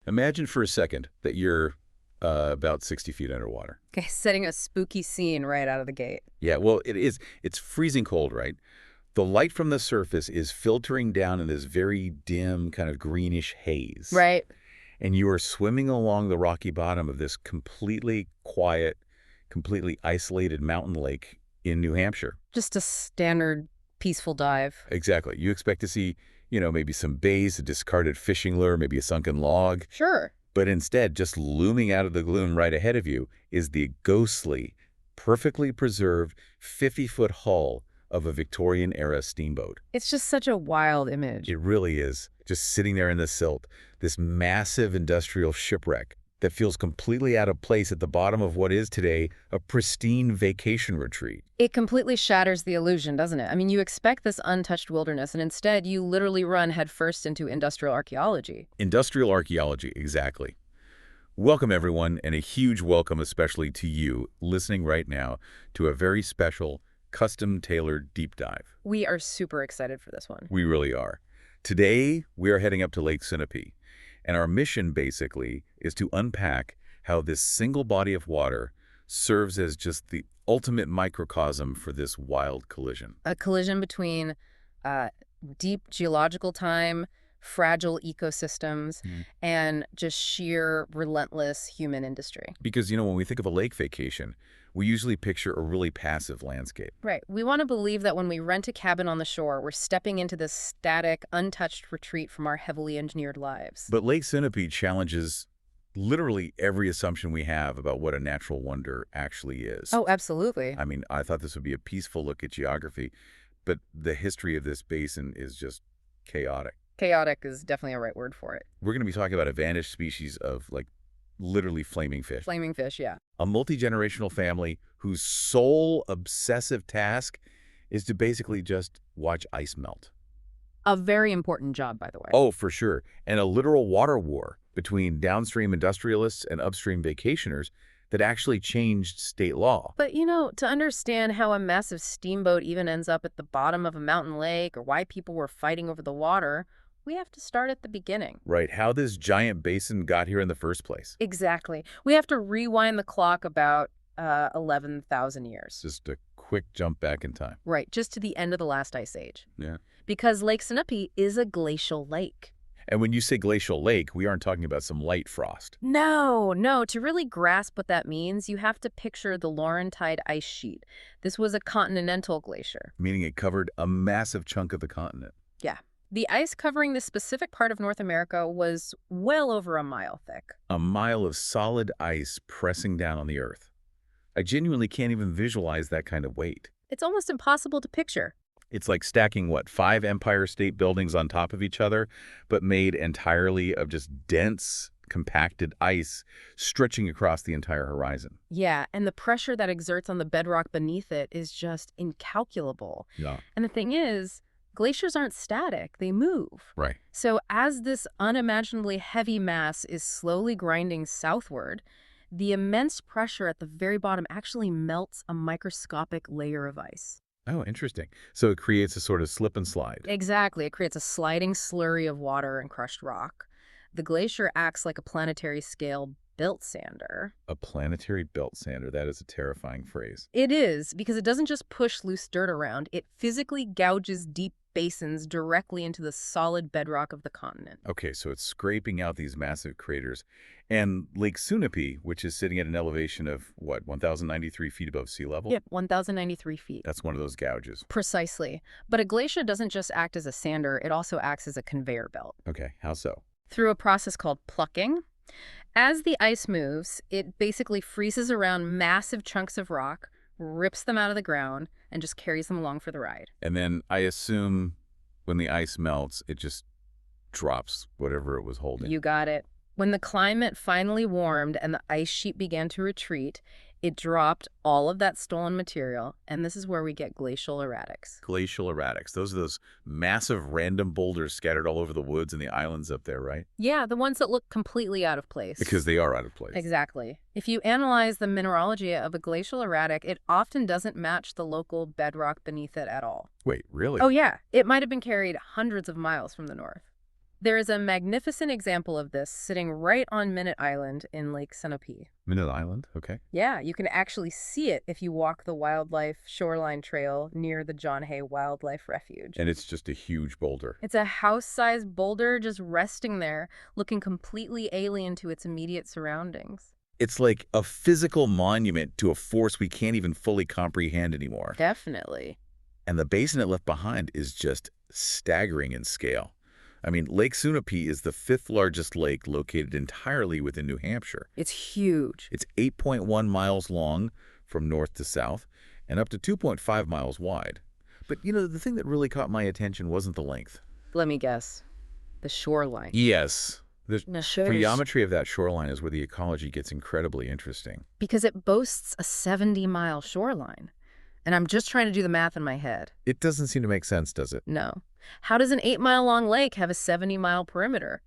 Imagine for a second that you're about 60 feet underwater. Okay, setting a spooky scene right out of the gate. Yeah, well, it is. It's freezing cold, right? The light from the surface is filtering down in this very dim, kind of greenish haze. Right. And you are swimming along the rocky bottom of this completely quiet, completely isolated mountain lake in New Hampshire. Just a standard peaceful dive. Exactly. You expect to see, maybe some bays, a discarded fishing lure, maybe a sunken log. Sure. But instead, just looming out of the gloom right ahead of you is the ghostly, perfectly preserved 50-foot hull of a Victorian-era steamboat. It's just such a wild image. It really is. Just sitting there in the silt, this massive industrial shipwreck that feels completely out of place at the bottom of what is today a pristine vacation retreat. It completely shatters the illusion, doesn't it? I mean, you expect this untouched wilderness, and instead you literally run headfirst into industrial archaeology. Industrial archaeology, exactly. Welcome, everyone, and a huge welcome especially to you listening right now to a very special, custom-tailored deep dive. We are super excited for this one. We really are. Today, we are heading up to Lake Sunapee, and our mission, basically, is to unpack how this single body of water serves as just the ultimate microcosm for this wild collision. A collision between deep geological time, fragile ecosystems, and just sheer relentless human industry. Because, when we think of a lake vacation, we usually picture a really passive landscape. Right. We want to believe that when we rent a cabin on the shore, we're stepping into this static, untouched retreat from our heavily engineered lives. But Lake Sunapee challenges literally every assumption we have about what a natural wonder actually is. Oh, absolutely. I mean, I thought this would be a peaceful look at geography, but the history of this basin is just chaotic. Chaotic is definitely a right word for it. We're going to be talking about a vanished species of, literally flaming fish. Flaming fish, yeah. A multi-generational family whose sole obsessive task is to basically just watch ice melt. A very important job, by the way. Oh, for sure. And a literal water war between downstream industrialists and upstream vacationers that actually changed state law. But, to understand how a massive steamboat even ends up at the bottom of a mountain lake or why people were fighting over the water, we have to start at the beginning. Right, how this giant basin got here in the first place. Exactly. We have to rewind the clock about 11,000 years. Just a quick jump back in time. Right, just to the end of the last ice age. Yeah. Because Lake Sunapee is a glacial lake. And when you say glacial lake, we aren't talking about some light frost. No. To really grasp what that means, you have to picture the Laurentide ice sheet. This was a continental glacier. Meaning it covered a massive chunk of the continent. Yeah. The ice covering this specific part of North America was well over a mile thick. A mile of solid ice pressing down on the Earth. I genuinely can't even visualize that kind of weight. It's almost impossible to picture. It's like stacking, 5 Empire State Buildings on top of each other, but made entirely of just dense, compacted ice stretching across the entire horizon. Yeah, and the pressure that exerts on the bedrock beneath it is just incalculable. Yeah. And the thing is, glaciers aren't static, they move. Right. So as this unimaginably heavy mass is slowly grinding southward, the immense pressure at the very bottom actually melts a microscopic layer of ice. Oh, interesting. So it creates a sort of slip and slide. Exactly. It creates a sliding slurry of water and crushed rock. The glacier acts like a planetary scale belt sander. A planetary belt sander. That is a terrifying phrase. It is, because it doesn't just push loose dirt around. It physically gouges deep basins directly into the solid bedrock of the continent. Okay, so it's scraping out these massive craters. And Lake Sunapee, which is sitting at an elevation of, 1,093 feet above sea level? Yep, 1,093 feet. That's one of those gouges. Precisely. But a glacier doesn't just act as a sander, it also acts as a conveyor belt. Okay, how so? Through a process called plucking. As the ice moves, it basically freezes around massive chunks of rock, rips them out of the ground, and just carries them along for the ride. And then I assume when the ice melts, it just drops whatever it was holding. You got it. When the climate finally warmed and the ice sheet began to retreat, it dropped all of that stolen material, and this is where we get glacial erratics. Glacial erratics. Those are those massive random boulders scattered all over the woods and the islands up there, right? Yeah, the ones that look completely out of place. Because they are out of place. Exactly. If you analyze the mineralogy of a glacial erratic, it often doesn't match the local bedrock beneath it at all. Wait, really? Oh yeah, it might have been carried hundreds of miles from the north. There is a magnificent example of this sitting right on Minute Island in Lake Sunapee. Minute Island? Okay. Yeah, you can actually see it if you walk the wildlife shoreline trail near the John Hay Wildlife Refuge. And it's just a huge boulder. It's a house-sized boulder just resting there, looking completely alien to its immediate surroundings. It's like a physical monument to a force we can't even fully comprehend anymore. Definitely. And the basin it left behind is just staggering in scale. I mean, Lake Sunapee is the 5th largest lake located entirely within New Hampshire. It's huge. It's 8.1 miles long from north to south and up to 2.5 miles wide. But, the thing that really caught my attention wasn't the length. Let me guess. The shoreline. Yes. The Sure. geometry of that shoreline is where the ecology gets incredibly interesting. Because it boasts a 70-mile shoreline. And I'm just trying to do the math in my head. It doesn't seem to make sense, does it? No. How does an 8-mile-long lake have a 70-mile perimeter?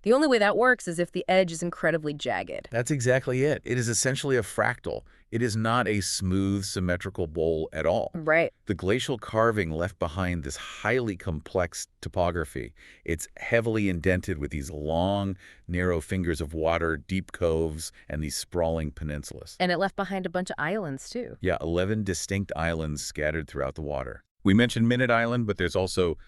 The only way that works is if the edge is incredibly jagged. That's exactly it. It is essentially a fractal. It is not a smooth, symmetrical bowl at all. Right. The glacial carving left behind this highly complex topography. It's heavily indented with these long, narrow fingers of water, deep coves, and these sprawling peninsulas. And it left behind a bunch of islands, too. Yeah, 11 distinct islands scattered throughout the water. We mentioned Minute Island, but there's also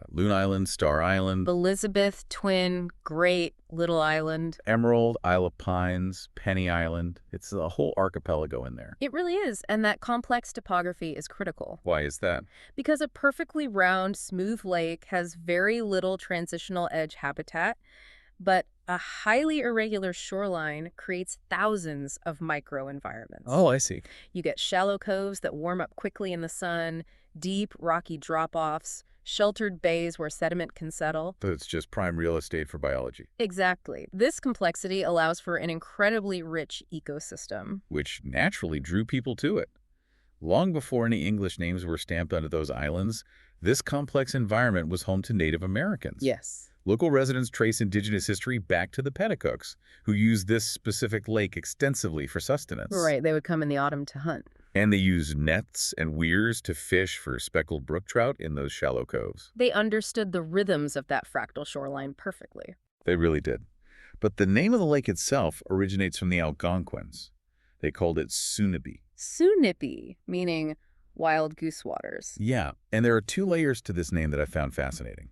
Loon Island, Star Island, Elizabeth, Twin, Great, Little Island. Emerald, Isle of Pines, Penny Island. It's a whole archipelago in there. It really is, and that complex topography is critical. Why is that? Because a perfectly round, smooth lake has very little transitional edge habitat, but a highly irregular shoreline creates thousands of microenvironments. Oh, I see. You get shallow coves that warm up quickly in the sun, deep, rocky drop-offs, sheltered bays where sediment can settle. So it's just prime real estate for biology. Exactly. This complexity allows for an incredibly rich ecosystem. Which naturally drew people to it. Long before any English names were stamped onto those islands, this complex environment was home to Native Americans. Yes. Local residents trace indigenous history back to the Petticooks, who used this specific lake extensively for sustenance. Right, they would come in the autumn to hunt. And they used nets and weirs to fish for speckled brook trout in those shallow coves. They understood the rhythms of that fractal shoreline perfectly. They really did. But the name of the lake itself originates from the Algonquins. They called it Sunapee. Sunapee, meaning wild goose waters. Yeah, and there are 2 layers to this name that I found fascinating.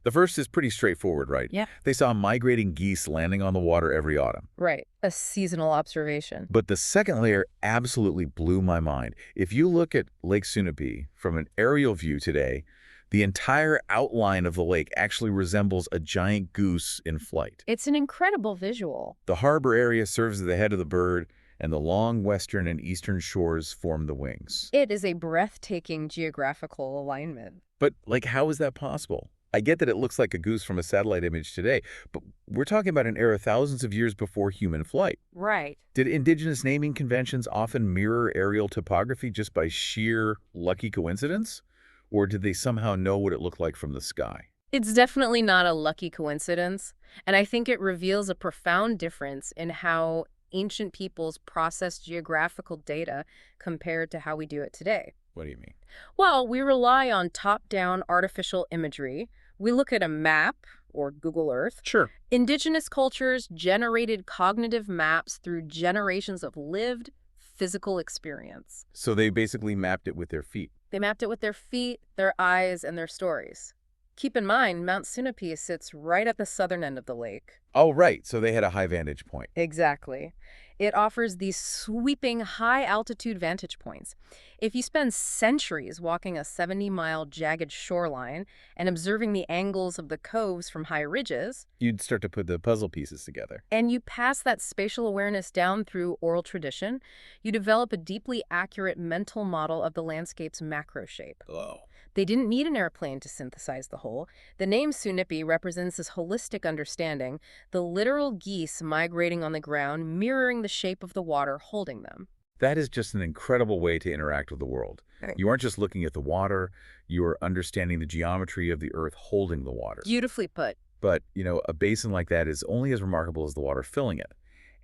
The first is pretty straightforward, right? Yeah. They saw migrating geese landing on the water every autumn. Right, a seasonal observation. But the second layer absolutely blew my mind. If you look at Lake Sunapee from an aerial view today, the entire outline of the lake actually resembles a giant goose in flight. It's an incredible visual. The harbor area serves as the head of the bird, and the long western and eastern shores form the wings. It is a breathtaking geographical alignment. But, how is that possible? I get that it looks like a goose from a satellite image today, but we're talking about an era thousands of years before human flight. Right. Did indigenous naming conventions often mirror aerial topography just by sheer lucky coincidence? Or did they somehow know what it looked like from the sky? It's definitely not a lucky coincidence, and I think it reveals a profound difference in how ancient peoples processed geographical data compared to how we do it today. What do you mean? Well, we rely on top-down artificial imagery. We look at a map, or Google Earth. Sure. Indigenous cultures generated cognitive maps through generations of lived, physical experience. So they basically mapped it with their feet. They mapped it with their feet, their eyes, and their stories. Keep in mind, Mount Sunapee sits right at the southern end of the lake. Oh, right. So they had a high vantage point. Exactly. It offers these sweeping high-altitude vantage points. If you spend centuries walking a 70-mile jagged shoreline and observing the angles of the coves from high ridges, You'd start to put the puzzle pieces together. and you pass that spatial awareness down through oral tradition, you develop a deeply accurate mental model of the landscape's macro shape. Oh. They didn't need an airplane to synthesize the whole. The name Sunapee represents this holistic understanding, the literal geese migrating on the ground, mirroring the shape of the water holding them. That is just an incredible way to interact with the world. Right. You aren't just looking at the water, you are understanding the geometry of the earth holding the water. Beautifully put. But, a basin like that is only as remarkable as the water filling it.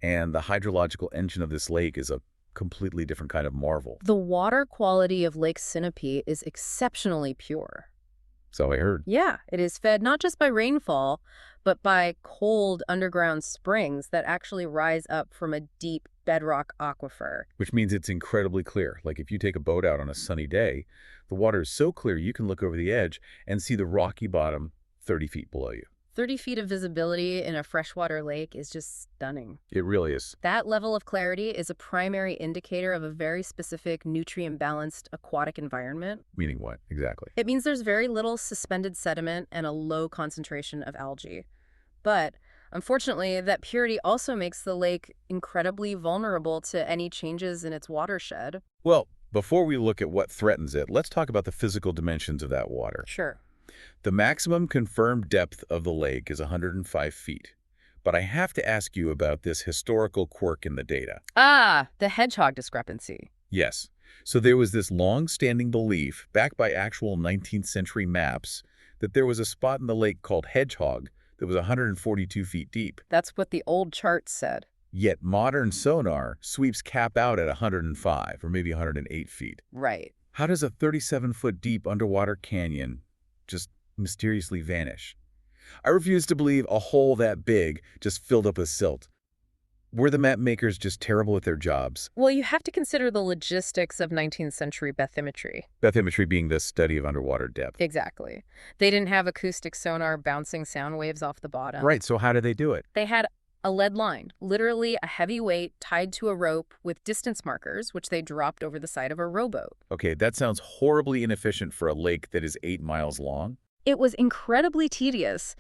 And the hydrological engine of this lake is a completely different kind of marvel. The water quality of Lake Sunapee is exceptionally pure. So I heard. Yeah, it is fed not just by rainfall, but by cold underground springs that actually rise up from a deep bedrock aquifer. Which means it's incredibly clear. Like if you take a boat out on a sunny day, the water is so clear you can look over the edge and see the rocky bottom 30 feet below you. 30 feet of visibility in a freshwater lake is just stunning. It really is. That level of clarity is a primary indicator of a very specific nutrient-balanced aquatic environment. Meaning what, exactly? It means there's very little suspended sediment and a low concentration of algae. But unfortunately, that purity also makes the lake incredibly vulnerable to any changes in its watershed. Well, before we look at what threatens it, let's talk about the physical dimensions of that water. Sure. The maximum confirmed depth of the lake is 105 feet. But I have to ask you about this historical quirk in the data. Ah, the hedgehog discrepancy. Yes. So there was this long-standing belief, backed by actual 19th century maps, that there was a spot in the lake called Hedgehog that was 142 feet deep. That's what the old charts said. Yet modern sonar sweeps cap out at 105 or maybe 108 feet. Right. How does a 37-foot deep underwater canyon just mysteriously vanish? I refuse to believe a hole that big just filled up with silt. Were the map makers just terrible at their jobs? Well, you have to consider the logistics of 19th century bathymetry. Bathymetry being the study of underwater depth. Exactly. They didn't have acoustic sonar bouncing sound waves off the bottom. Right, so how did they do it? They had a lead line, literally a heavy weight tied to a rope with distance markers, which they dropped over the side of a rowboat. Okay, that sounds horribly inefficient for a lake that is 8 miles long. It was incredibly tedious,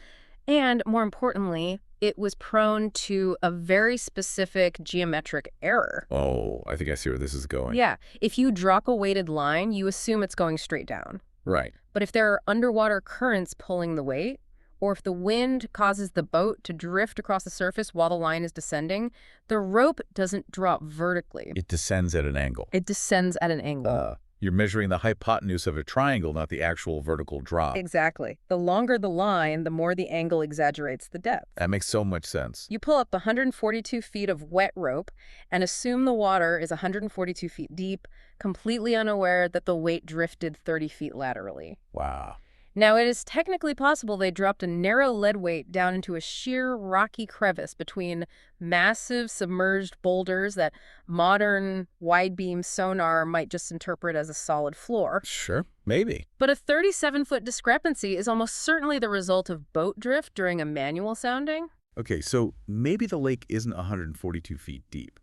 and more importantly, it was prone to a very specific geometric error. Oh, I think I see where this is going. Yeah, if you drop a weighted line, you assume it's going straight down. Right. But if there are underwater currents pulling the weight, or if the wind causes the boat to drift across the surface while the line is descending, the rope doesn't drop vertically. It descends at an angle. It descends at an angle. You're measuring the hypotenuse of a triangle, not the actual vertical drop. Exactly. The longer the line, the more the angle exaggerates the depth. That makes so much sense. You pull up 142 feet of wet rope and assume the water is 142 feet deep, completely unaware that the weight drifted 30 feet laterally. Wow. Now, it is technically possible they dropped a narrow lead weight down into a sheer rocky crevice between massive submerged boulders that modern wide-beam sonar might just interpret as a solid floor. Sure, maybe. But a 37-foot discrepancy is almost certainly the result of boat drift during a manual sounding. Okay, so maybe the lake isn't 142 feet deep,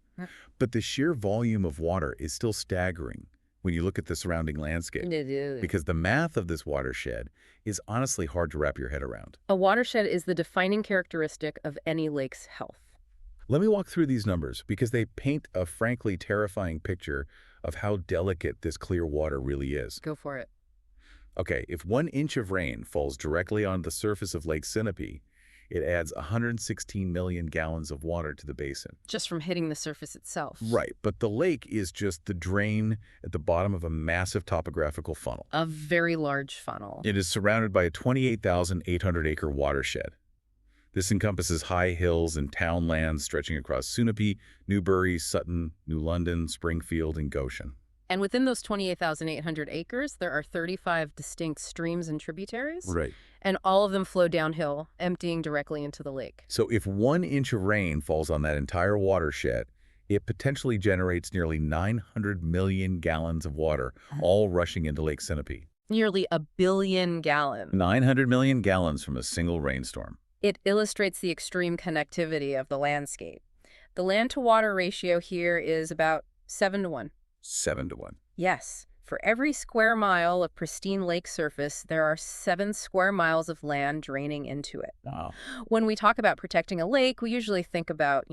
but the sheer volume of water is still staggering when you look at the surrounding landscape. It is. Because the math of this watershed is honestly hard to wrap your head around. A watershed is the defining characteristic of any lake's health. Let me walk through these numbers because they paint a frankly terrifying picture of how delicate this clear water really is. Go for it. Okay, if 1 inch of rain falls directly on the surface of Lake Sunapee, it adds 116 million gallons of water to the basin. Just from hitting the surface itself. Right, but the lake is just the drain at the bottom of a massive topographical funnel. A very large funnel. It is surrounded by a 28,800-acre watershed. This encompasses high hills and townlands stretching across Sunapee, Newbury, Sutton, New London, Springfield, and Goshen. And within those 28,800 acres, there are 35 distinct streams and tributaries. Right. And all of them flow downhill, emptying directly into the lake. So if 1 inch of rain falls on that entire watershed, it potentially generates nearly 900 million gallons of water, all rushing into Lake Sunapee. Nearly 1 billion gallons. 900 million gallons from a single rainstorm. It illustrates the extreme connectivity of the landscape. The land-to-water ratio here is about 7 to 1. 7 to 1. Yes. For every square mile of pristine lake surface, there are 7 square miles of land draining into it. Wow. When we talk about protecting a lake, we usually think about,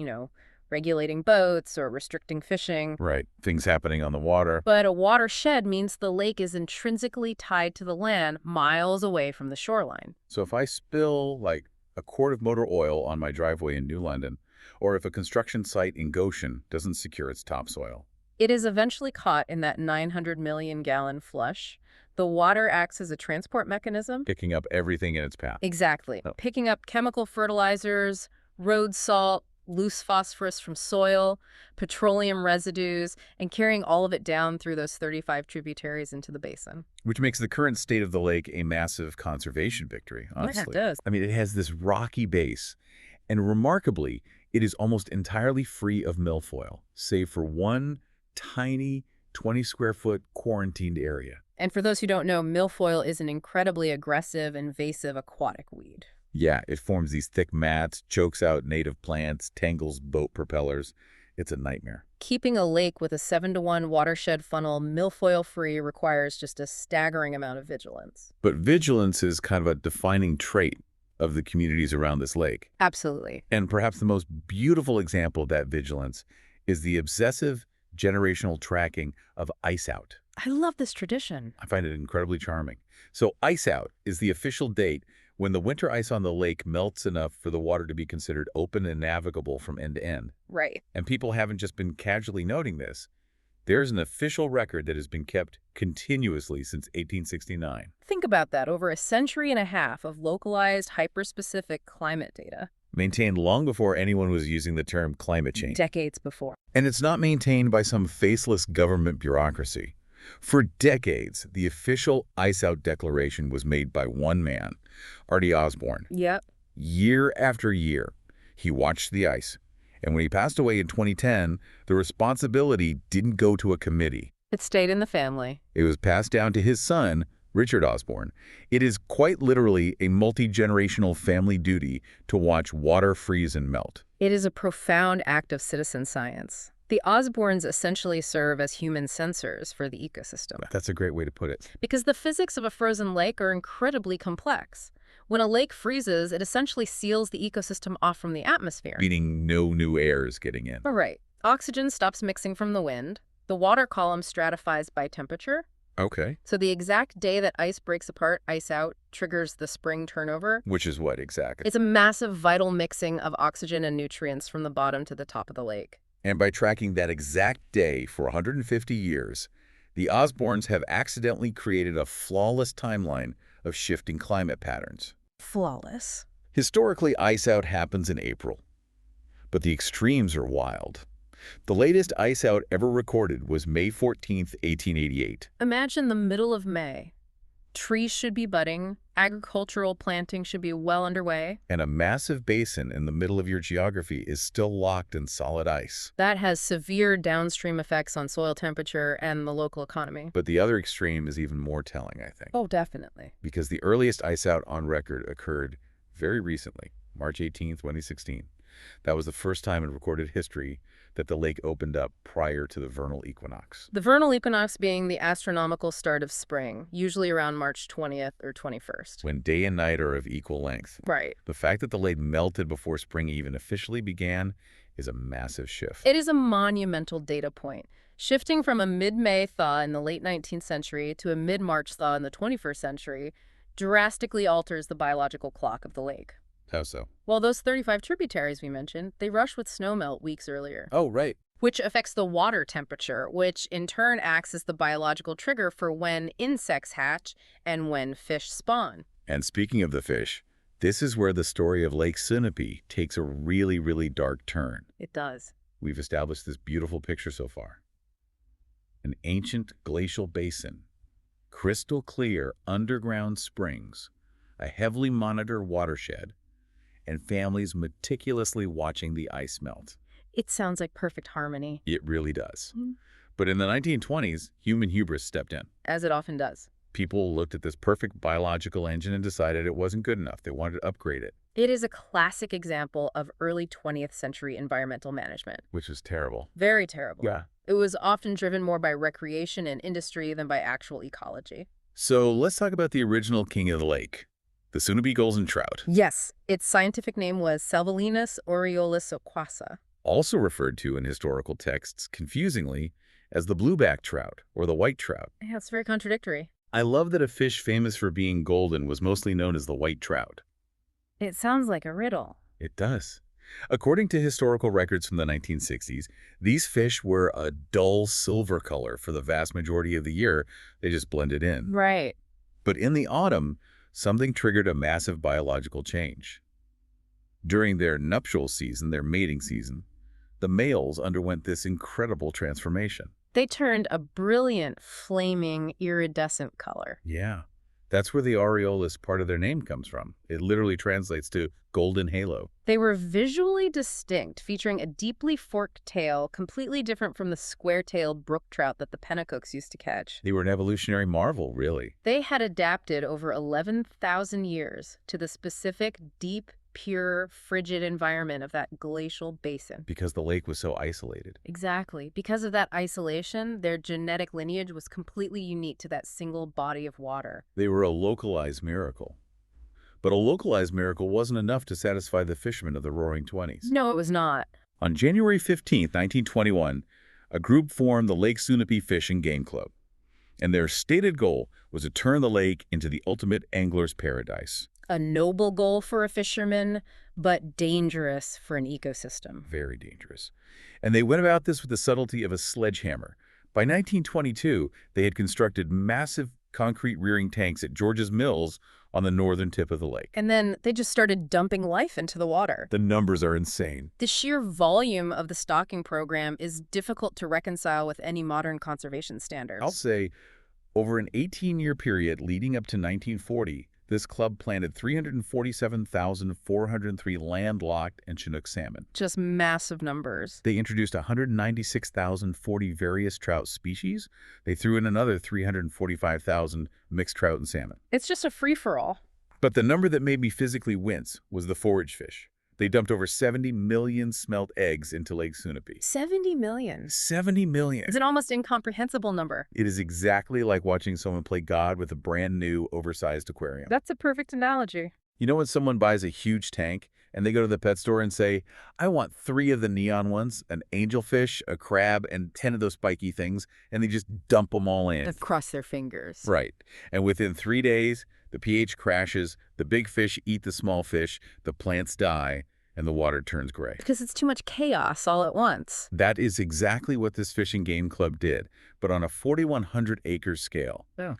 regulating boats or restricting fishing. Right. Things happening on the water. But a watershed means the lake is intrinsically tied to the land miles away from the shoreline. So if I spill, like, a quart of motor oil on my driveway in New London, or if a construction site in Goshen doesn't secure its topsoil, it is eventually caught in that 900 million gallon flush. The water acts as a transport mechanism. picking up everything in its path. Exactly. Oh. Picking up chemical fertilizers, road salt, loose phosphorus from soil, petroleum residues, and carrying all of it down through those 35 tributaries into the basin. Which makes the current state of the lake a massive conservation victory, Yeah, honestly. it does. I mean, it has this rocky base, and remarkably, it is almost entirely free of milfoil, save for one tiny 20-square-foot quarantined area. And for those who don't know, milfoil is an incredibly aggressive, invasive aquatic weed. Yeah, it forms these thick mats, chokes out native plants, tangles boat propellers. It's a nightmare. Keeping a lake with a 7-to-1 watershed funnel milfoil-free requires just a staggering amount of vigilance. But vigilance is kind of a defining trait of the communities around this lake. Absolutely. And perhaps the most beautiful example of that vigilance is the obsessive generational tracking of ice out. I love this tradition. I find it incredibly charming. So ice out is the official date when the winter ice on the lake melts enough for the water to be considered open and navigable from end to end. Right. And people haven't just been casually noting this. There's an official record that has been kept continuously since 1869. Think about that, over a century and a half of localized, hyper-specific climate data. Maintained long before anyone was using the term climate change. Decades before. And it's not maintained by some faceless government bureaucracy. For decades, the official Ice Out Declaration was made by one man, Artie Osborne. Yep. Year after year, he watched the ice. And when he passed away in 2010, the responsibility didn't go to a committee. It stayed in the family. It was passed down to his son, Richard Osborne. It is quite literally a multi-generational family duty to watch water freeze and melt. It is a profound act of citizen science. The Osbornes essentially serve as human sensors for the ecosystem. That's a great way to put it. Because the physics of a frozen lake are incredibly complex. When a lake freezes, it essentially seals the ecosystem off from the atmosphere. Meaning no new air is getting in. All right. Oxygen stops mixing from the wind. The water column stratifies by temperature. Okay. So the exact day that ice breaks apart, ice out, triggers the spring turnover. Which is what exactly? It's a massive vital mixing of oxygen and nutrients from the bottom to the top of the lake. And by tracking that exact day for 150 years, the Osbornes have accidentally created a flawless timeline of shifting climate patterns. Flawless. Historically, ice out happens in April, but the extremes are wild. The latest ice out ever recorded was May 14th, 1888. Imagine the middle of May. Trees should be budding, agricultural planting should be well underway. And a massive basin in the middle of your geography is still locked in solid ice. That has severe downstream effects on soil temperature and the local economy. But the other extreme is even more telling, I think. Oh, definitely. Because the earliest ice out on record occurred very recently, March 18th, 2016. That was the first time in recorded history that the lake opened up prior to the vernal equinox. The vernal equinox being the astronomical start of spring, usually around March 20th or 21st. When day and night are of equal length. Right. The fact that the lake melted before spring even officially began is a massive shift. It is a monumental data point. Shifting from a mid-May thaw in the late 19th century to a mid-March thaw in the 21st century drastically alters the biological clock of the lake. How so? Well, those 35 tributaries we mentioned, they rush with snowmelt weeks earlier. Oh, right. Which affects the water temperature, which in turn acts as the biological trigger for when insects hatch and when fish spawn. And speaking of the fish, this is where the story of Lake Sunapee takes a really, really dark turn. It does. We've established this beautiful picture so far. An ancient glacial basin, crystal clear underground springs, a heavily monitored watershed, and families meticulously watching the ice melt. It sounds like perfect harmony. It really does. Mm. But in the 1920s, human hubris stepped in. As it often does. People looked at this perfect biological engine and decided it wasn't good enough. They wanted to upgrade it. It is a classic example of early 20th century environmental management. Which was terrible. Very terrible. Yeah. It was often driven more by recreation and industry than by actual ecology. So let's talk about the original king of the lake, the Sunapee golden trout. Yes, its scientific name was Salvelinus aureolus oquasa. Also referred to in historical texts, confusingly, as the blueback trout or the white trout. Yeah, it's very contradictory. I love that a fish famous for being golden was mostly known as the white trout. It sounds like a riddle. It does. According to historical records from the 1960s, these fish were a dull silver color for the vast majority of the year. They just blended in. Right. But in the autumn, something triggered a massive biological change. During their nuptial season, their mating season, the males underwent this incredible transformation. They turned a brilliant, flaming, iridescent color. Yeah, that's where the aureolus part of their name comes from. It literally translates to golden halo. They were visually distinct, featuring a deeply forked tail, completely different from the square-tailed brook trout that the Pennacooks used to catch. They were an evolutionary marvel, really. They had adapted over 11,000 years to the specific, deep, pure, frigid environment of that glacial basin. Because the lake was so isolated. Exactly. Because of that isolation, their genetic lineage was completely unique to that single body of water. They were a localized miracle. But a localized miracle wasn't enough to satisfy the fishermen of the Roaring Twenties. No, it was not. On January 15, 1921, a group formed the Lake Sunapee Fish and Game Club, and their stated goal was to turn the lake into the ultimate angler's paradise. A noble goal for a fisherman, but dangerous for an ecosystem. Very dangerous. And they went about this with the subtlety of a sledgehammer. By 1922, they had constructed massive concrete rearing tanks at George's Mills on the northern tip of the lake. And then they just started dumping life into the water. The numbers are insane. The sheer volume of the stocking program is difficult to reconcile with any modern conservation standards. I'll say, over an 18-year period leading up to 1940, this club planted 347,403 landlocked and Chinook salmon. Just massive numbers. They introduced 196,040 various trout species. They threw in another 345,000 mixed trout and salmon. It's just a free-for-all. But the number that made me physically wince was the forage fish. They dumped over 70 million smelt eggs into Lake Sunapee. 70 million. 70 million. It's an almost incomprehensible number. It is exactly like watching someone play God with a brand new, oversized aquarium. That's a perfect analogy. You know when someone buys a huge tank and they go to the pet store and say, I want 3 of the neon ones, an angelfish, a crab, and 10 of those spiky things, and they just dump them all in. They cross their fingers. Right. And within 3 days, the pH crashes, the big fish eat the small fish, the plants die, and the water turns gray. Because it's too much chaos all at once. That is exactly what this fishing game club did, but on a 4,100-acre scale. Yeah.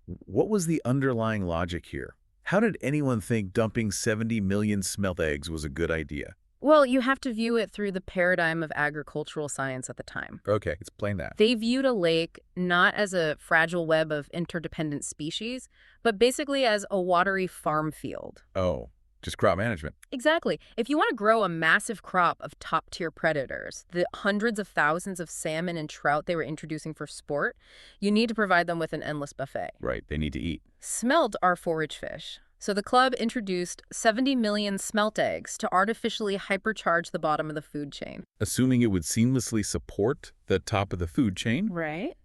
What was the underlying logic here? How did anyone think dumping 70 million smelt eggs was a good idea? Well, you have to view it through the paradigm of agricultural science at the time. Okay, explain that. They viewed a lake not as a fragile web of interdependent species, but basically as a watery farm field. Oh, just crop management. Exactly. If you want to grow a massive crop of top-tier predators, the hundreds of thousands of salmon and trout they were introducing for sport, you need to provide them with an endless buffet. Right, they need to eat. Smelt are forage fish. So the club introduced 70 million smelt eggs to artificially hypercharge the bottom of the food chain. Assuming it would seamlessly support the top of the food chain. Right.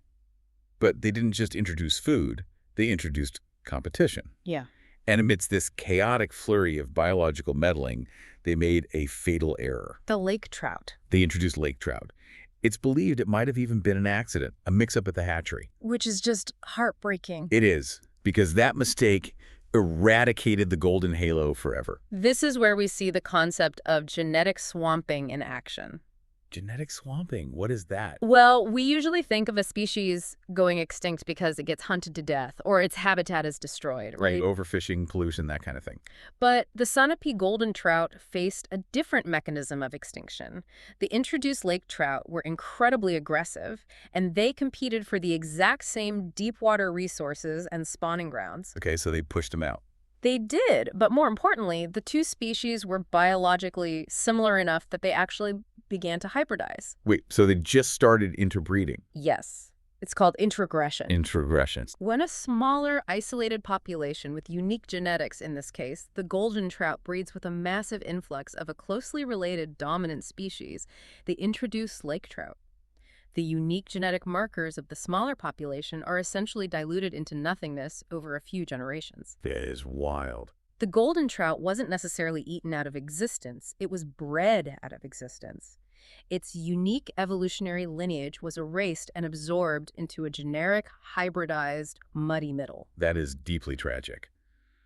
But they didn't just introduce food, they introduced competition. Yeah. And amidst this chaotic flurry of biological meddling, they made a fatal error. The lake trout. They introduced lake trout. It's believed it might have even been an accident, a mix-up at the hatchery. Which is just heartbreaking. It is, because that mistake eradicated the golden halo forever. This is where we see the concept of genetic swamping in action. Genetic swamping, what is that? Well, we usually think of a species going extinct because it gets hunted to death or its habitat is destroyed, right? Overfishing, pollution, that kind of thing. But the Sunapee golden trout faced a different mechanism of extinction. The introduced lake trout were incredibly aggressive, and they competed for the exact same deep water resources and spawning grounds. Okay, so they pushed them out. They did, but more importantly, the two species were biologically similar enough that they actually began to hybridize. Wait, so they just started interbreeding? Yes. It's called introgression. Introgression. When a smaller, isolated population with unique genetics, in this case, the golden trout breeds with a massive influx of a closely related dominant species, the introduced lake trout. The unique genetic markers of the smaller population are essentially diluted into nothingness over a few generations. That is wild. The golden trout wasn't necessarily eaten out of existence. It was bred out of existence. Its unique evolutionary lineage was erased and absorbed into a generic, hybridized, muddy middle. That is deeply tragic.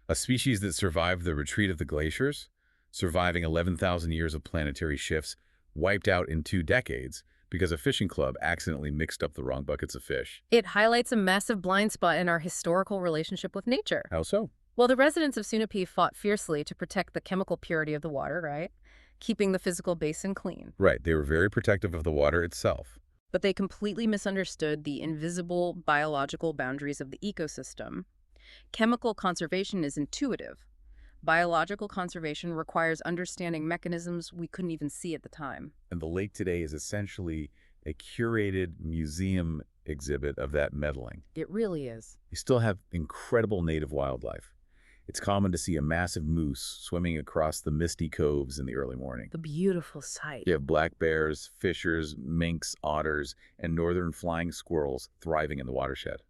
A species that survived the retreat of the glaciers, surviving 11,000 years of planetary shifts, wiped out in 2 decades because a fishing club accidentally mixed up the wrong buckets of fish. It highlights a massive blind spot in our historical relationship with nature. How so? Well, the residents of Sunapee fought fiercely to protect the chemical purity of the water, right? Keeping the physical basin clean. Right, they were very protective of the water itself. But they completely misunderstood the invisible biological boundaries of the ecosystem. Chemical conservation is intuitive. Biological conservation requires understanding mechanisms we couldn't even see at the time. And the lake today is essentially a curated museum exhibit of that meddling. It really is. You still have incredible native wildlife. It's common to see a massive moose swimming across the misty coves in the early morning. The beautiful sight. You have black bears, fishers, minks, otters, and northern flying squirrels thriving in the watershed.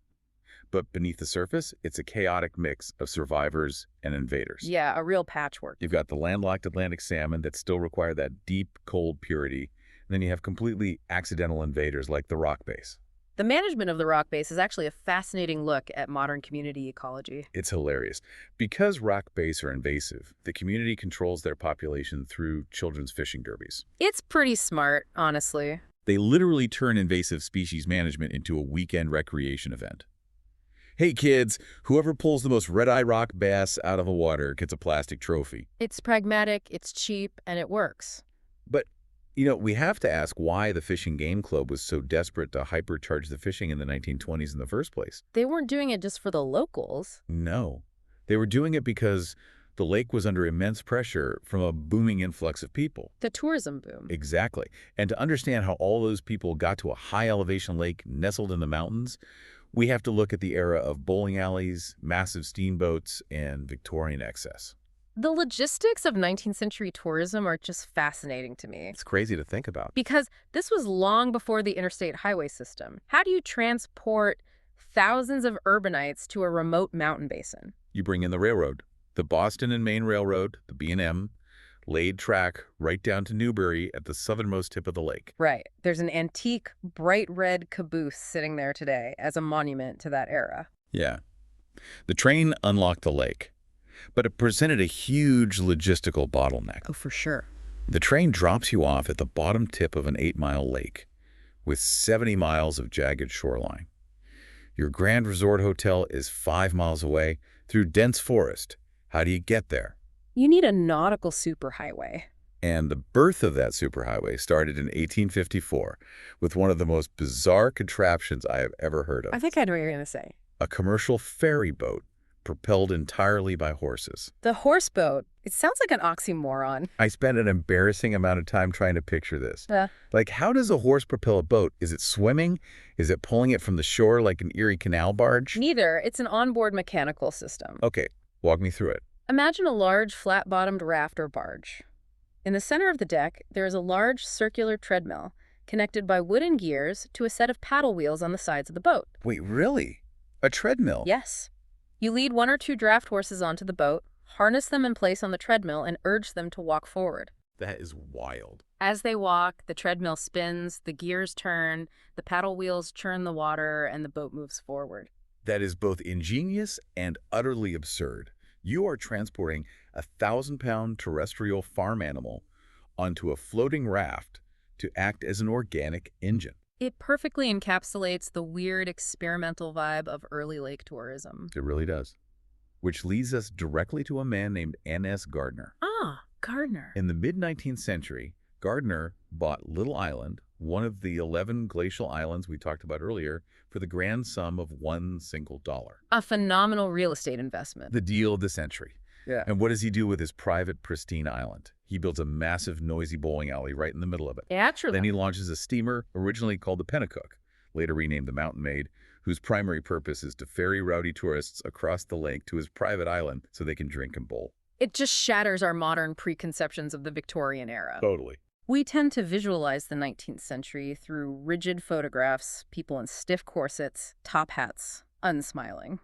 But beneath the surface, it's a chaotic mix of survivors and invaders. Yeah, a real patchwork. You've got the landlocked Atlantic salmon that still require that deep, cold purity. And then you have completely accidental invaders like the rock bass. The management of the rock base is actually a fascinating look at modern community ecology. It's hilarious. Because rock bass are invasive, the community controls their population through children's fishing derbies. It's pretty smart, honestly. They literally turn invasive species management into a weekend recreation event. Hey kids, whoever pulls the most red-eye rock bass out of the water gets a plastic trophy. It's pragmatic, it's cheap, and it works. But, we have to ask why the Fishing Game Club was so desperate to hypercharge the fishing in the 1920s in the first place. They weren't doing it just for the locals. No. They were doing it because the lake was under immense pressure from a booming influx of people. The tourism boom. Exactly. And to understand how all those people got to a high-elevation lake nestled in the mountains, we have to look at the era of bowling alleys, massive steamboats, and Victorian excess. The logistics of 19th century tourism are just fascinating to me. It's crazy to think about. Because this was long before the interstate highway system. How do you transport thousands of urbanites to a remote mountain basin? You bring in the railroad. The Boston and Maine Railroad, the B&M, laid track right down to Newbury at the southernmost tip of the lake. Right. There's an antique, bright red caboose sitting there today as a monument to that era. Yeah. The train unlocked the lake, but it presented a huge logistical bottleneck. Oh, for sure. The train drops you off at the bottom tip of an 8-mile lake with 70 miles of jagged shoreline. Your Grand Resort Hotel is 5 miles away through dense forest. How do you get there? You need a nautical superhighway. And the birth of that superhighway started in 1854 with one of the most bizarre contraptions I have ever heard of. I think I know what you're going to say. A commercial ferry boat propelled entirely by horses. The horse boat. It sounds like an oxymoron. I spent an embarrassing amount of time trying to picture this. Yeah. Like, how does a horse propel a boat? Is it swimming? Is it pulling it from the shore like an Erie Canal barge? Neither. It's an onboard mechanical system. Okay, walk me through it. Imagine a large, flat-bottomed raft or barge. In the center of the deck, there is a large circular treadmill connected by wooden gears to a set of paddle wheels on the sides of the boat. Wait, really? A treadmill? Yes. You lead 1 or 2 draft horses onto the boat, harness them in place on the treadmill, and urge them to walk forward. That is wild. As they walk, the treadmill spins, the gears turn, the paddle wheels churn the water, and the boat moves forward. That is both ingenious and utterly absurd. You are transporting a 1,000-pound terrestrial farm animal onto a floating raft to act as an organic engine. It perfectly encapsulates the weird experimental vibe of early lake tourism. It really does. Which leads us directly to a man named N.S. Gardner. Ah, Gardner. In the mid-19th century, Gardner bought Little Island, one of the 11 glacial islands we talked about earlier, for the grand sum of $1 single. A phenomenal real estate investment. The deal of the century. Yeah. And what does he do with his private, pristine island? He builds a massive, noisy bowling alley right in the middle of it. Naturally. Then he launches a steamer, originally called the Pennacook, later renamed the Mountain Maid, whose primary purpose is to ferry rowdy tourists across the lake to his private island so they can drink and bowl. It just shatters our modern preconceptions of the Victorian era. Totally. We tend to visualize the 19th century through rigid photographs, people in stiff corsets, top hats, unsmiling.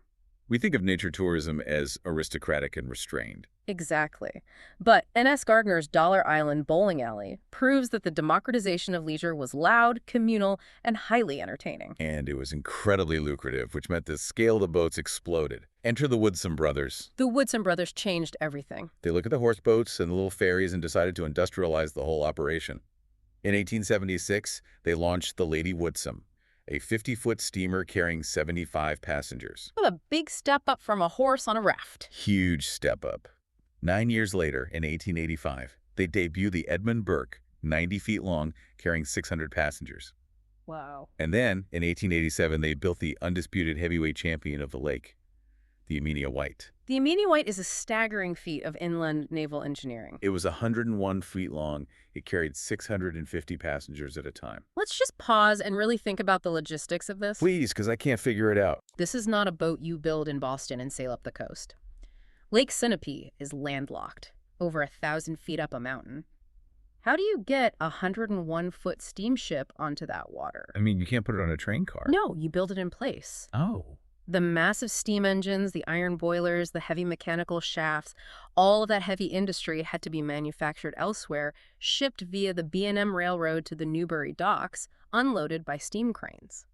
We think of nature tourism as aristocratic and restrained. Exactly. But N.S. Gardner's Dollar Island bowling alley proves that the democratization of leisure was loud, communal, and highly entertaining. And it was incredibly lucrative, which meant the scale of the boats exploded. Enter the Woodson brothers. The Woodson brothers changed everything. They looked at the horse boats and the little ferries and decided to industrialize the whole operation. In 1876, they launched the Lady Woodson, a 50-foot steamer carrying 75 passengers. A big step up from a horse on a raft. Huge step up. 9 years later, in 1885, they debuted the Edmund Burke, 90 feet long, carrying 600 passengers. Wow. And then, in 1887, they built the undisputed heavyweight champion of the lake, the Amelia White. The Amelia White is a staggering feat of inland naval engineering. It was 101 feet long. It carried 650 passengers at a time. Let's just pause and really think about the logistics of this. Please, because I can't figure it out. This is not a boat you build in Boston and sail up the coast. Lake Sunapee is landlocked, over 1,000 feet up a mountain. How do you get a 101-foot steamship onto that water? I mean, you can't put it on a train car. No, you build it in place. Oh. The massive steam engines, the iron boilers, the heavy mechanical shafts, all of that heavy industry had to be manufactured elsewhere, shipped via the B&M Railroad to the Newbury docks, unloaded by steam cranes.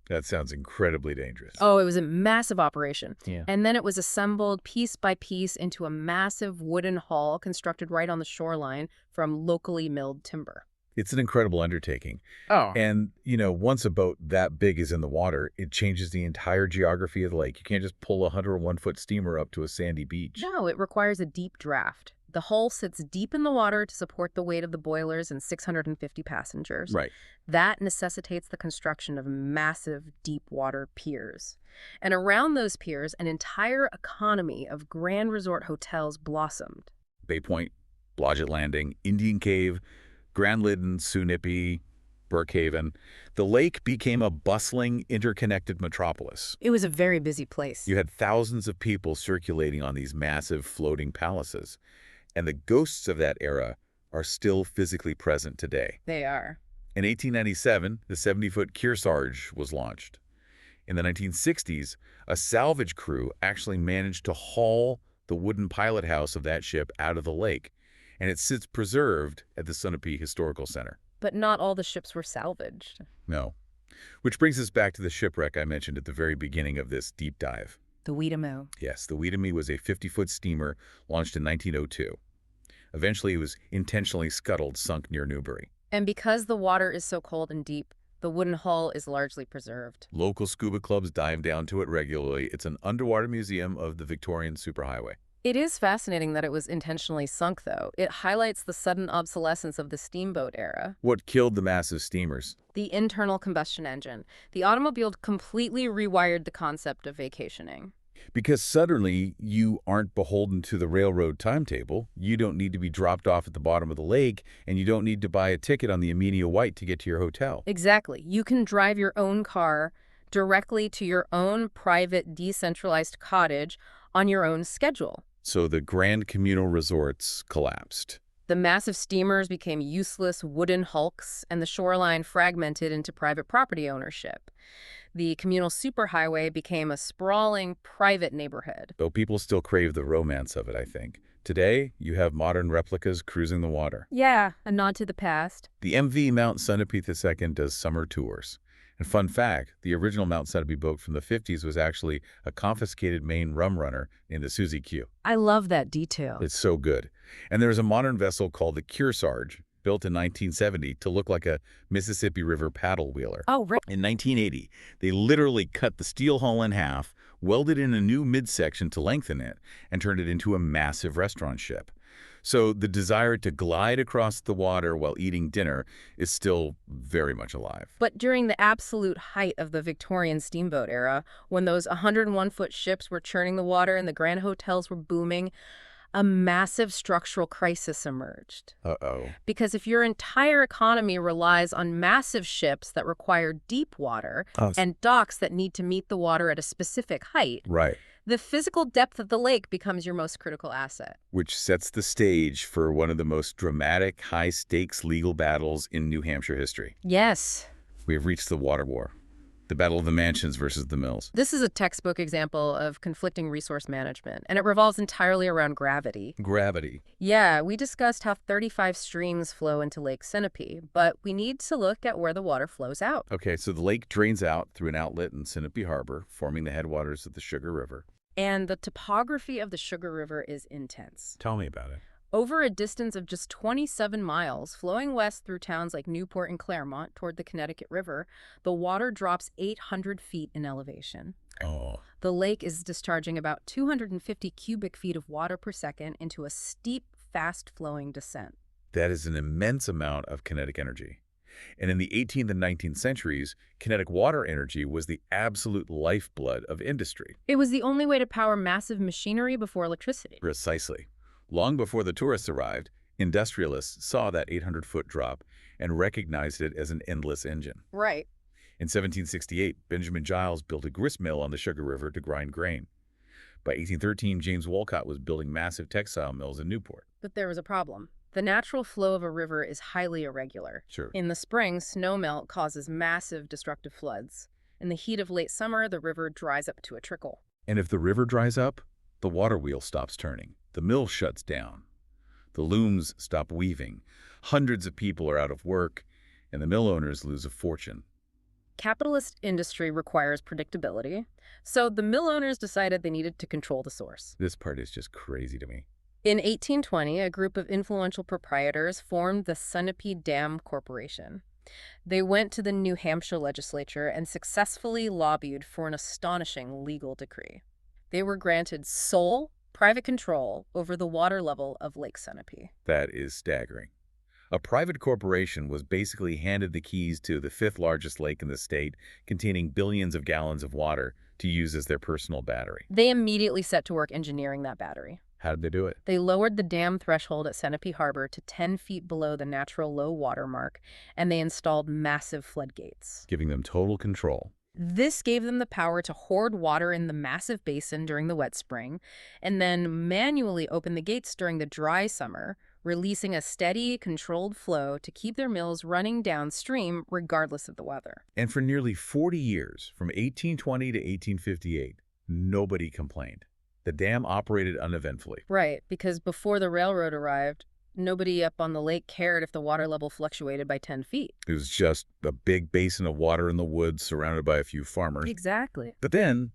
That sounds incredibly dangerous. Oh, it was a massive operation. Yeah. And then it was assembled piece by piece into a massive wooden hull constructed right on the shoreline from locally milled timber. It's an incredible undertaking. Oh. And, once a boat that big is in the water, it changes the entire geography of the lake. You can't just pull a 101-foot steamer up to a sandy beach. No, it requires a deep draft. The hull sits deep in the water to support the weight of the boilers and 650 passengers. Right. That necessitates the construction of massive deep water piers. And around those piers, an entire economy of grand resort hotels blossomed. Bay Point, Blodgett Landing, Indian Cave, Grand Lydon, Sunapee, Brookhaven. The lake became a bustling, interconnected metropolis. It was a very busy place. You had thousands of people circulating on these massive floating palaces. And the ghosts of that era are still physically present today. They are. In 1897, the 70-foot Kearsarge was launched. In the 1960s, a salvage crew actually managed to haul the wooden pilot house of that ship out of the lake, and it sits preserved at the Sunapee Historical Center. But not all the ships were salvaged. No. Which brings us back to the shipwreck I mentioned at the very beginning of this deep dive. The Weetamoo. Yes, the Weetamoo was a 50-foot steamer launched in 1902. Eventually, it was intentionally scuttled, sunk near Newbury. And because the water is so cold and deep, the wooden hull is largely preserved. Local scuba clubs dive down to it regularly. It's an underwater museum of the Victorian superhighway. It is fascinating that it was intentionally sunk, though. It highlights the sudden obsolescence of the steamboat era. What killed the massive steamers? The internal combustion engine. The automobile completely rewired the concept of vacationing. Because suddenly you aren't beholden to the railroad timetable. You don't need to be dropped off at the bottom of the lake, and you don't need to buy a ticket on the Amelia White to get to your hotel. Exactly. You can drive your own car directly to your own private, decentralized cottage on your own schedule. So the grand communal resorts collapsed. The massive steamers became useless wooden hulks, and the shoreline fragmented into private property ownership. The communal superhighway became a sprawling private neighborhood. Though people still crave the romance of it, I think. Today, you have modern replicas cruising the water. Yeah, a nod to the past. The MV Mount Sunapee II does summer tours. And fun fact, the original Mount Sunapee boat from the 50s was actually a confiscated Maine rum runner named the Susie Q. I love that detail. It's so good. And there's a modern vessel called the Kearsarge, built in 1970 to look like a Mississippi River paddle wheeler. Oh, right. In 1980, they literally cut the steel hull in half, welded in a new midsection to lengthen it, and turned it into a massive restaurant ship. So the desire to glide across the water while eating dinner is still very much alive. But during the absolute height of the Victorian steamboat era, when those 101-foot ships were churning the water and the grand hotels were booming, a massive structural crisis emerged. Uh-oh. Because if your entire economy relies on massive ships that require deep water and docks that need to meet the water at a specific height, Right. the physical depth of the lake becomes your most critical asset. Which sets the stage for one of the most dramatic, high-stakes legal battles in New Hampshire history. Yes. We have reached the water war. The Battle of the Mansions versus the Mills. This is a textbook example of conflicting resource management, and it revolves entirely around gravity. Gravity. Yeah, we discussed how 35 streams flow into Lake Sunapee, but we need to look at where the water flows out. Okay, so the lake drains out through an outlet in Sunapee Harbor, forming the headwaters of the Sugar River. And the topography of the Sugar River is intense. Tell me about it. Over a distance of just 27 miles, flowing west through towns like Newport and Claremont toward the Connecticut River, the water drops 800 feet in elevation. Oh, The lake is discharging about 250 cubic feet of water per second into a steep, fast-flowing descent. that is an immense amount of kinetic energy. And in the 18th and 19th centuries, kinetic water energy was the absolute lifeblood of industry. It was the only way to power massive machinery before electricity. Precisely. Long before the tourists arrived, industrialists saw that 800-foot drop and recognized it as an endless engine. Right. In 1768, Benjamin Giles built a grist mill on the Sugar River to grind grain. By 1813, James Wolcott was building massive textile mills in Newport. But there was a problem. The natural flow of a river is highly irregular. Sure. In the spring, snowmelt causes massive destructive floods. In the heat of late summer, the river dries up to a trickle. And if the river dries up, the water wheel stops turning. The mill shuts down. The looms stop weaving. Hundreds of people are out of work, and the mill owners lose a fortune. Capitalist industry requires predictability, so the mill owners decided they needed to control the source. This part is just crazy to me. In 1820, a group of influential proprietors formed the Sunapee Dam Corporation. They went to the New Hampshire legislature and successfully lobbied for an astonishing legal decree. They were granted sole private control over the water level of Lake Sunapee. That is staggering. A private corporation was basically handed the keys to the fifth largest lake in the state, containing billions of gallons of water to use as their personal battery. They immediately set to work engineering that battery. How did they do it? They lowered the dam threshold at Sunapee Harbor to 10 feet below the natural low water mark, and they installed massive floodgates. Giving them total control. This gave them the power to hoard water in the massive basin during the wet spring, and then manually open the gates during the dry summer, releasing a steady, controlled flow to keep their mills running downstream regardless of the weather. And for nearly 40 years, from 1820 to 1858, nobody complained. The dam operated uneventfully. Right, because before the railroad arrived, nobody up on the lake cared if the water level fluctuated by 10 feet. It was just a big basin of water in the woods surrounded by a few farmers. Exactly. But then,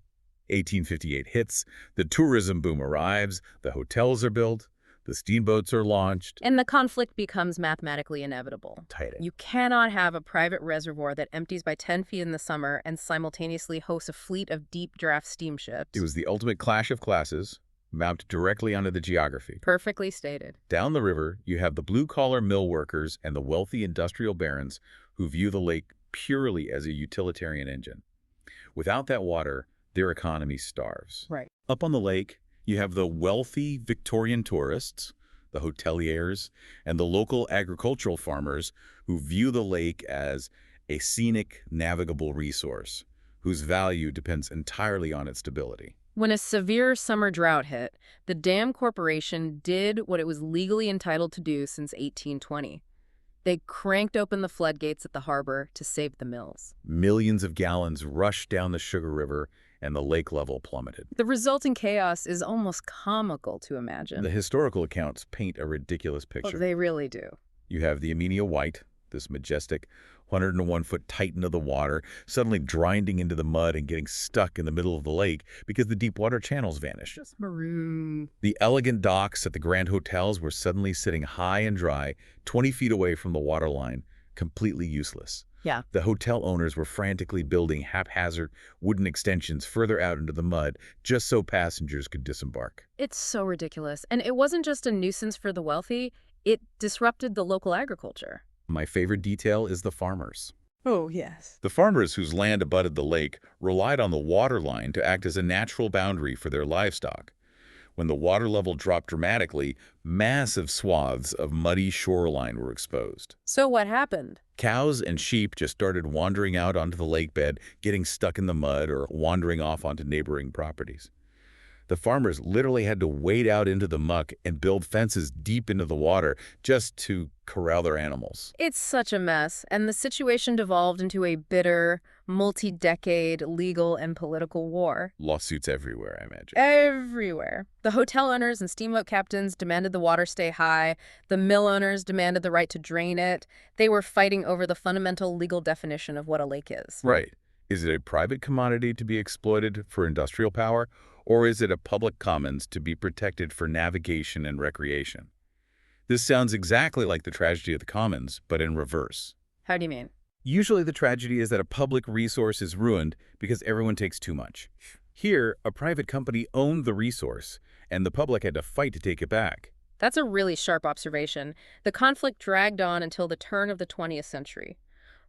1858 hits, the tourism boom arrives, the hotels are built, the steamboats are launched. And the conflict becomes mathematically inevitable. Tight. You cannot have a private reservoir that empties by 10 feet in the summer and simultaneously hosts a fleet of deep draft steamships. It was the ultimate clash of classes, mapped directly onto the geography. Perfectly stated. Down the river, you have the blue-collar mill workers and the wealthy industrial barons who view the lake purely as a utilitarian engine. Without that water, their economy starves. Right. Up on the lake, you have the wealthy Victorian tourists, the hoteliers, and the local agricultural farmers who view the lake as a scenic, navigable resource, whose value depends entirely on its stability. When a severe summer drought hit, the Dam Corporation did what it was legally entitled to do since 1820. They cranked open the floodgates at the harbor to save the mills. Millions of gallons rushed down the Sugar River, and the lake level plummeted. The resulting chaos is almost comical to imagine. The historical accounts paint a ridiculous Well, picture. they really do. You have the Amelia White, this majestic 101-foot titan of the water, suddenly grinding into the mud and getting stuck in the middle of the lake because the deep water channels vanished. Just maroon. The elegant docks at the grand hotels were suddenly sitting high and dry, 20 feet away from the water line, completely useless. Yeah. The hotel owners were frantically building haphazard wooden extensions further out into the mud just so passengers could disembark. It's so ridiculous. And it wasn't just a nuisance for the wealthy, it disrupted the local agriculture. My favorite detail is the farmers. Oh, yes. The farmers whose land abutted the lake relied on the water line to act as a natural boundary for their livestock. When the water level dropped dramatically, massive swaths of muddy shoreline were exposed. So what happened? Cows and sheep just started wandering out onto the lake bed, getting stuck in the mud or wandering off onto neighboring properties. The farmers literally had to wade out into the muck and build fences deep into the water just to corral their animals. It's such a mess, and the situation devolved into a bitter, multi-decade legal and political war. Lawsuits everywhere, I imagine. Everywhere. The hotel owners and steamboat captains demanded the water stay high. The mill owners demanded the right to drain it. They were fighting over the fundamental legal definition of what a lake is. Right. Is it a private commodity to be exploited for industrial power, or is it a public commons to be protected for navigation and recreation? This sounds exactly like the tragedy of the commons, but in reverse. How do you mean? Usually the tragedy is that a public resource is ruined because everyone takes too much. Here, a private company owned the resource, and the public had to fight to take it back. That's a really sharp observation. The conflict dragged on until the turn of the 20th century.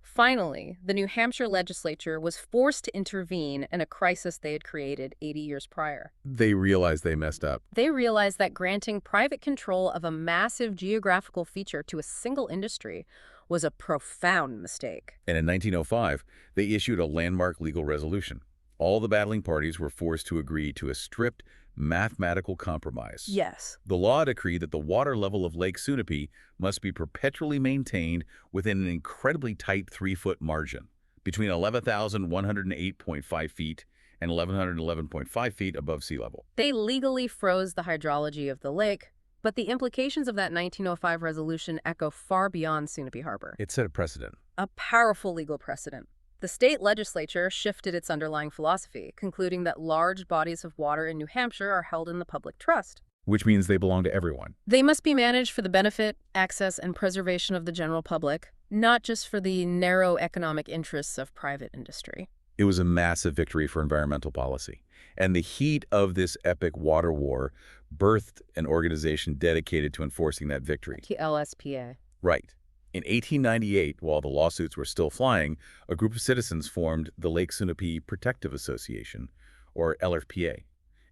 Finally, the New Hampshire legislature was forced to intervene in a crisis they had created 80 years prior. They realized they messed up. They realized that granting private control of a massive geographical feature to a single industry was a profound mistake. And in 1905, they issued a landmark legal resolution. All the battling parties were forced to agree to a strict mathematical compromise. Yes. The law decreed that the water level of Lake Sunapee must be perpetually maintained within an incredibly tight 3-foot margin, between 11,108.5 feet and 1,111.5 feet above sea level. They legally froze the hydrology of the lake, but the implications of that 1905 resolution echo far beyond Sunapee Harbor. It set a precedent. A powerful legal precedent. The state legislature shifted its underlying philosophy, concluding that large bodies of water in New Hampshire are held in the public trust. Which means they belong to everyone. They must be managed for the benefit, access, and preservation of the general public, not just for the narrow economic interests of private industry. It was a massive victory for environmental policy. And the heat of this epic water war birthed an organization dedicated to enforcing that victory. The LSPA. Right. In 1898, while the lawsuits were still flying, a group of citizens formed the Lake Sunapee Protective Association, or LFPA.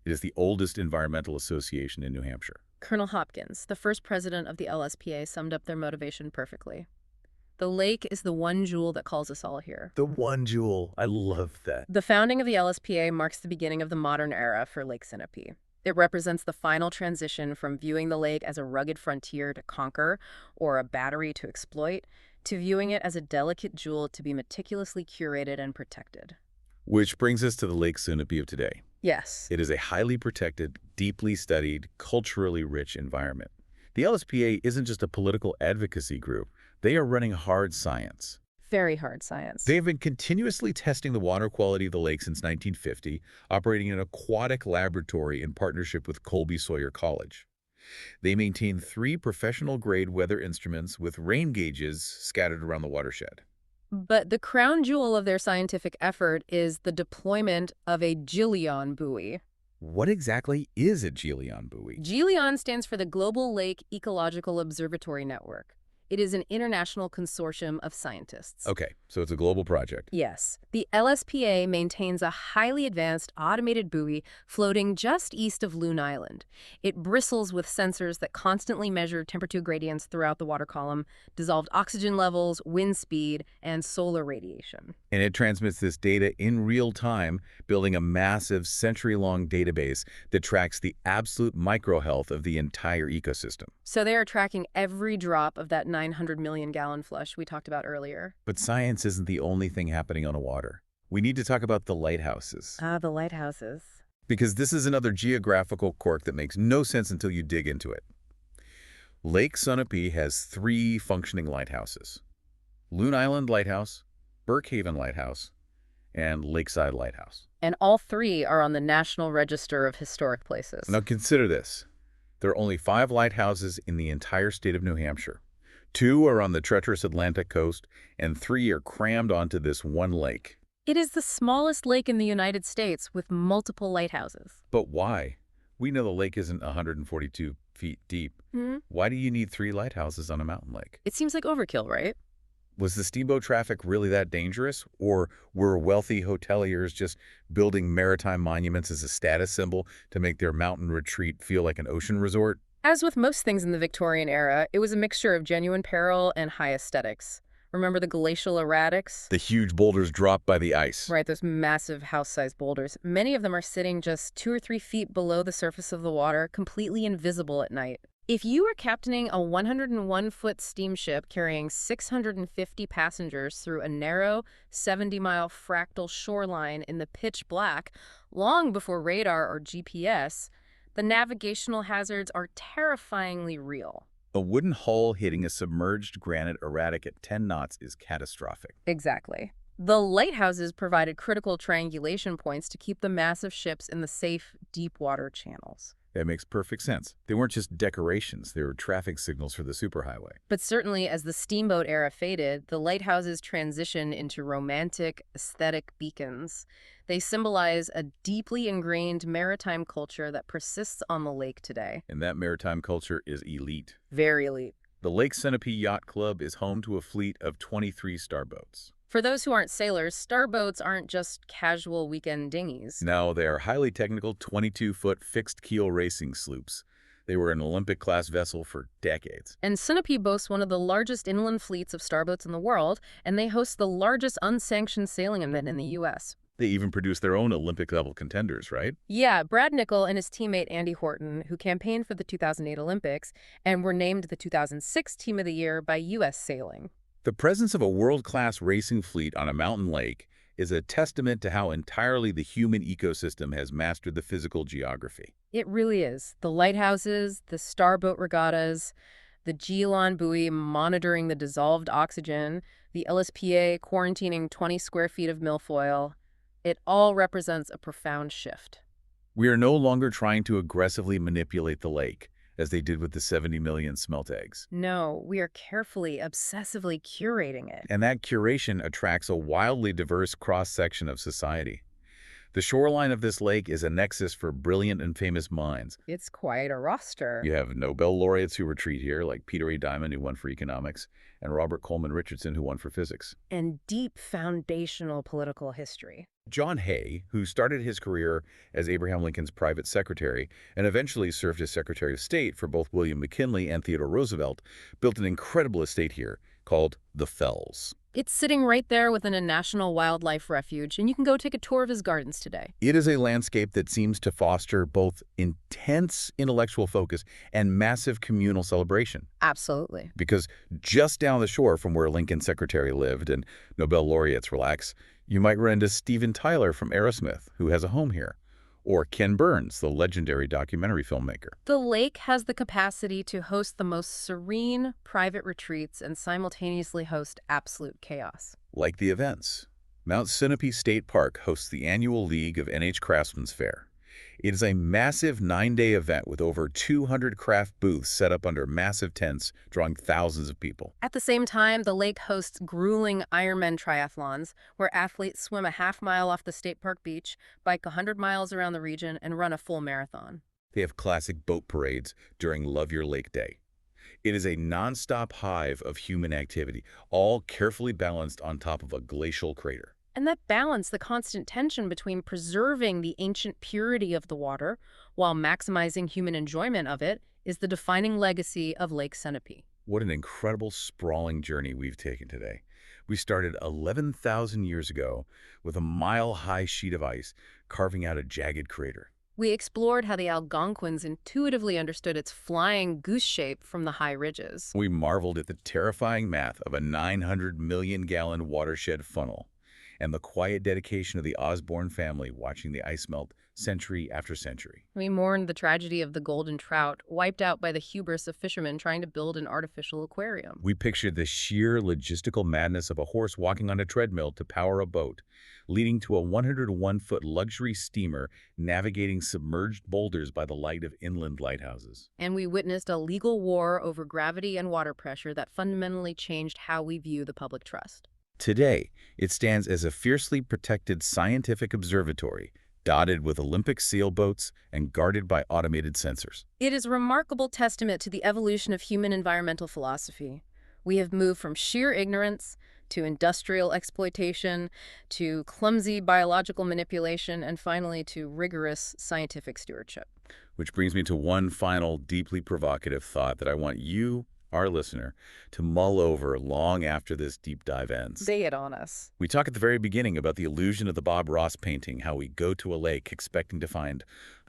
It is the oldest environmental association in New Hampshire. Colonel Hopkins, the first president of the LSPA, summed up their motivation perfectly. The lake is the one jewel that calls us all here. The one jewel. I love that. The founding of the LSPA marks the beginning of the modern era for Lake Sunapee. It represents the final transition from viewing the lake as a rugged frontier to conquer or a battery to exploit, to viewing it as a delicate jewel to be meticulously curated and protected. Which brings us to the Lake Sunapee of today. Yes. It is a highly protected, deeply studied, culturally rich environment. The LSPA isn't just a political advocacy group. They are running hard science. Very hard science. They have been continuously testing the water quality of the lake since 1950, operating an aquatic laboratory in partnership with Colby Sawyer College. They maintain 3 professional-grade weather instruments with rain gauges scattered around the watershed. But the crown jewel of their scientific effort is the deployment of a GELION buoy. What exactly is a GELION buoy? GELION stands for the Global Lake Ecological Observatory Network. It is an international consortium of scientists. Okay, so it's a global project. Yes. The LSPA maintains a highly advanced automated buoy floating just east of Loon Island. It bristles with sensors that constantly measure temperature gradients throughout the water column, dissolved oxygen levels, wind speed, and solar radiation. And it transmits this data in real time, building a massive century-long database that tracks the absolute microhealth of the entire ecosystem. So they are tracking every drop of that 900 million gallon flush we talked about earlier. But science isn't the only thing happening on the water. We need to talk about the lighthouses. The lighthouses. Because this is another geographical quirk that makes no sense until you dig into it. Lake Sunapee has 3 functioning lighthouses: Loon Island Lighthouse, Burkhaven Lighthouse, and Lakeside Lighthouse. And all 3 are on the National Register of Historic Places. Now consider this. There are only 5 lighthouses in the entire state of New Hampshire. 2 are on the treacherous Atlantic coast, and 3 are crammed onto this one lake. It is the smallest lake in the United States with multiple lighthouses. But why? We know the lake isn't 142 feet deep. Why do you need 3 lighthouses on a mountain lake? It seems like overkill, right? Was the steamboat traffic really that dangerous? Or were wealthy hoteliers just building maritime monuments as a status symbol to make their mountain retreat feel like an ocean resort? As with most things in the Victorian era, it was a mixture of genuine peril and high aesthetics. Remember the glacial erratics? The huge boulders dropped by the ice. Right, those massive house-sized boulders. Many of them are sitting just 2 or 3 feet below the surface of the water, completely invisible at night. If you were captaining a 101-foot steamship carrying 650 passengers through a narrow 70-mile fractal shoreline in the pitch black, long before radar or GPS, the navigational hazards are terrifyingly real. A wooden hull hitting a submerged granite erratic at 10 knots is catastrophic. Exactly. The lighthouses provided critical triangulation points to keep the massive ships in the safe, deep water channels. That makes perfect sense. They weren't just decorations, they were traffic signals for the superhighway. But certainly, as the steamboat era faded, the lighthouses transitioned into romantic, aesthetic beacons. They symbolize a deeply ingrained maritime culture that persists on the lake today. And that maritime culture is elite. Very elite. The Lake Sunapee Yacht Club is home to a fleet of 23 starboats. For those who aren't sailors, starboats aren't just casual weekend dinghies. Now, they are highly technical 22-foot fixed-keel racing sloops. They were an Olympic-class vessel for decades. And Sunapee boasts one of the largest inland fleets of starboats in the world, and they host the largest unsanctioned sailing event in the U.S. They even produce their own Olympic-level contenders, right? Yeah, Brad Nickel and his teammate Andy Horton, who campaigned for the 2008 Olympics and were named the 2006 Team of the Year by U.S. Sailing. The presence of a world-class racing fleet on a mountain lake is a testament to how entirely the human ecosystem has mastered the physical geography. It really is. The lighthouses, the starboat regattas, the Geelon buoy monitoring the dissolved oxygen, the LSPA quarantining 20 square feet of milfoil. It all represents a profound shift. We are no longer trying to aggressively manipulate the lake, as they did with the 70 million smelt eggs. No, we are carefully, obsessively curating it. And that curation attracts a wildly diverse cross-section of society. The shoreline of this lake is a nexus for brilliant and famous minds. It's quite a roster. You have Nobel laureates who retreat here, like Peter A. Diamond, who won for economics, and Robert Coleman Richardson, who won for physics. And deep foundational political history. John Hay, who started his career as Abraham Lincoln's private secretary and eventually served as Secretary of State for both William McKinley and Theodore Roosevelt, built an incredible estate here called the Fells. It's sitting right there within a national wildlife refuge, and you can go take a tour of his gardens today. It is a landscape that seems to foster both intense intellectual focus and massive communal celebration. Absolutely. Because just down the shore from where Lincoln's secretary lived and Nobel laureates relax, you might run into Steven Tyler from Aerosmith, who has a home here, or Ken Burns, the legendary documentary filmmaker. The lake has the capacity to host the most serene private retreats and simultaneously host absolute chaos. Like the events. Mount Sunapee State Park hosts the annual League of NH Craftsmen's Fair. It is a massive 9-day event with over 200 craft booths set up under massive tents, drawing thousands of people. At the same time, the lake hosts grueling Ironman triathlons, where athletes swim a half-mile off the state park beach, bike 100 miles around the region, and run a full marathon. They have classic boat parades during Love Your Lake Day. It is a nonstop hive of human activity, all carefully balanced on top of a glacial crater. And that balance, the constant tension between preserving the ancient purity of the water while maximizing human enjoyment of it, is the defining legacy of Lake Sunapee. What an incredible, sprawling journey we've taken today. We started 11,000 years ago with a mile-high sheet of ice carving out a jagged crater. We explored how the Algonquins intuitively understood its flying goose shape from the high ridges. We marveled at the terrifying math of a 900 million-gallon watershed funnel and the quiet dedication of the Osborne family watching the ice melt century after century. We mourned the tragedy of the golden trout, wiped out by the hubris of fishermen trying to build an artificial aquarium. We pictured the sheer logistical madness of a horse walking on a treadmill to power a boat, leading to a 101-foot luxury steamer navigating submerged boulders by the light of inland lighthouses. And we witnessed a legal war over gravity and water pressure that fundamentally changed how we view the public trust. Today, it stands as a fiercely protected scientific observatory, dotted with Olympic sailboats and guarded by automated sensors. It is a remarkable testament to the evolution of human environmental philosophy. We have moved from sheer ignorance to industrial exploitation, to clumsy biological manipulation, and finally to rigorous scientific stewardship. Which brings me to one final, deeply provocative thought that I want you, our listener, to mull over long after this deep dive ends. Lay it on us. We talk at the very beginning about the illusion of the Bob Ross painting, how we go to a lake expecting to find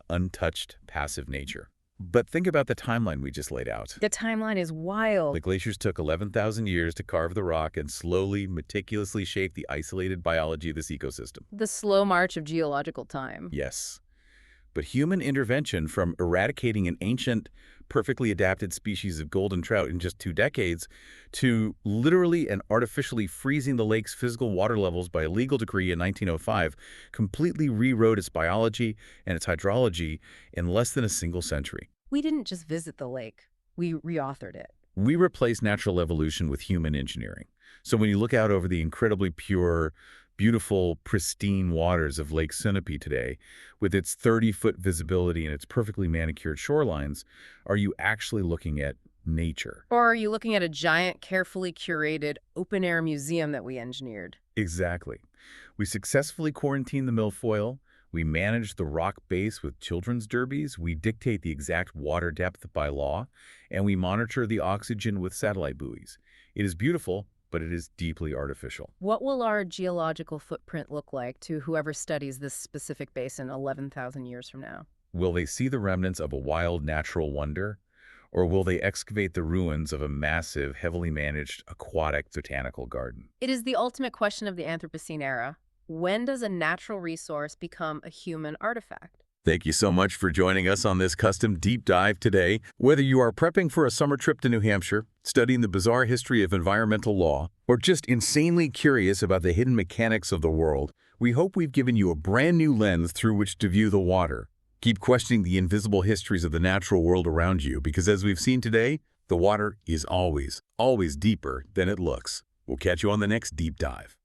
untouched, passive nature. But think about the timeline we just laid out. The timeline is wild. The glaciers took 11,000 years to carve the rock and slowly, meticulously shape the isolated biology of this ecosystem. The slow march of geological time. Yes. But human intervention, from eradicating an ancient, perfectly adapted species of golden trout in just 2 decades to literally and artificially freezing the lake's physical water levels by a legal decree in 1905, completely rewrote its biology and its hydrology in less than a single century. We didn't just visit the lake. We reauthored it. We replace natural evolution with human engineering. So when you look out over the incredibly pure, beautiful, pristine waters of Lake Sunapee today, with its 30-foot visibility and its perfectly manicured shorelines, are you actually looking at nature? Or are you looking at a giant, carefully curated, open-air museum that we engineered? Exactly. We successfully quarantine the milfoil, we manage the rock base with children's derbies, we dictate the exact water depth by law, and we monitor the oxygen with satellite buoys. It is beautiful, but it is deeply artificial. What will our geological footprint look like to whoever studies this specific basin 11,000 years from now? Will they see the remnants of a wild natural wonder? Or will they excavate the ruins of a massive, heavily managed aquatic botanical garden? It is the ultimate question of the Anthropocene era. When does a natural resource become a human artifact? Thank you so much for joining us on this custom deep dive today. Whether you are prepping for a summer trip to New Hampshire, studying the bizarre history of environmental law, or just insanely curious about the hidden mechanics of the world, we hope we've given you a brand new lens through which to view the water. Keep questioning the invisible histories of the natural world around you, because as we've seen today, the water is always, always deeper than it looks. We'll catch you on the next deep dive.